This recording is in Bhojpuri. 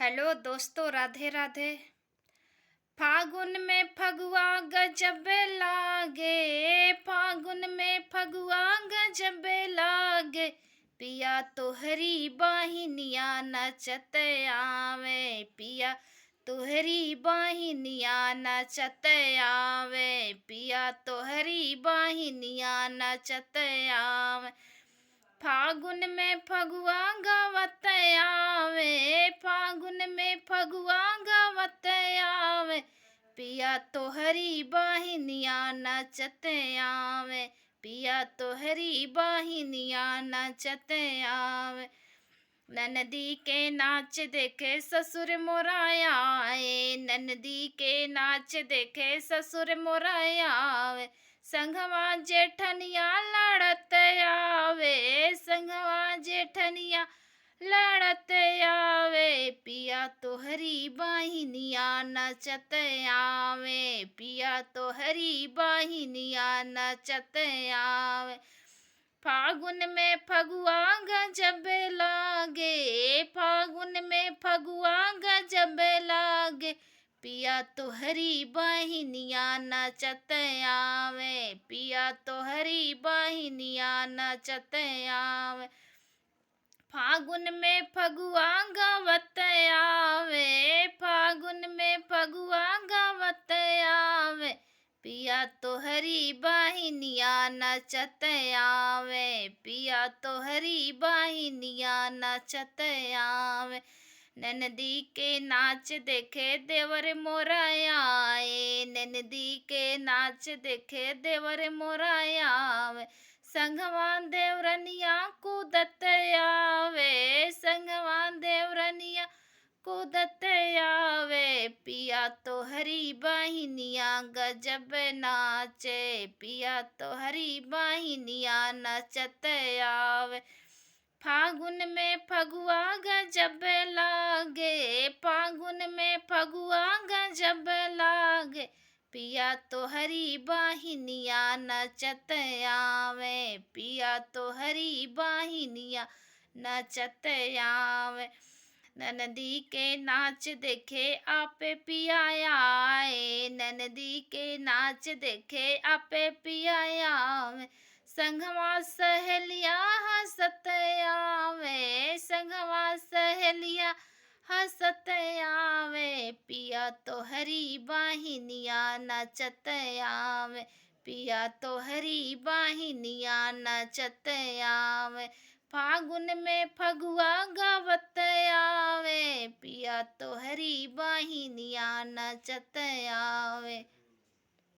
हेलो दोस्तों, राधे राधे। फागुन में फगुआ गजब लागे, फागुन में फगुआ गजब लागे। पिया तोहरी बाहिनिया नचत आवे, पिया तोहरी बाहिनिया नचत आवे, पिया तोहरी बाहिनिया नचत आवे। फागुन में फगुआ गावत आवे, फागुन में फगुआ गावत आवे। पिया तोहरी बाहिनिया नचत आवे, पिया तोहरी बाहिनिया नचत आवे। ननदी के नाच देखे ससुर मोरा आए, ननदी के नाच देखे ससुर मोरा आवे। संघवा जेठनिया लड़त आवे, संघवा जेठनिया लड़त आवे। पिया तोहरी बाहिनिया नचत आवे, पिया तोहरी बाहिनिया नचत आवे। फागुन में फगुआ गजब लागे, फागुन में फगुआ गजब लागे। पिया तोहरी बाहिनिया नचत आवे, पिया तोहरी बाहिनिया नचत आवे। फागुन में फगुआ गावत आवे, फागुन में फगुआ गावत आवे। पिया तोहरी बाहिनिया नचत आवे, पिया तोहरी बाहिनिया नचत आवे। ननदी के नाच देखे देवर मोरा आए, ननदी के नाच देखे देवर मोरा आवे। संघवा देवरनिया कूदत आवे, संघवा देवरनिया कूदत आवे। पिया तोहरी बाहिनिया गजब नाचे, पिया तोहरी बाहिनिया नचत आवे। फागुन में फगुआ गजब लागे, फागुन में फगुआ गजब लागे। पिया तोहरी बाहिनिया नचत आवे, पिया तोहरी बाहिनिया नचत आवे। ननदी के नाच देखे आपे पिया आए, ननदी के नाच देखे आपे पिया आवे। संघवा सहेलिया हंसत आवे, संघवा सहेलिया हंसत आवे। पिया तोहरी बाहिनिया नचत आवे, पिया तोहरी बाहिनिया नचत आवे। फागुन में फगुआ गावत आवे, पिया तोहरी बाहिनिया नचत आवे।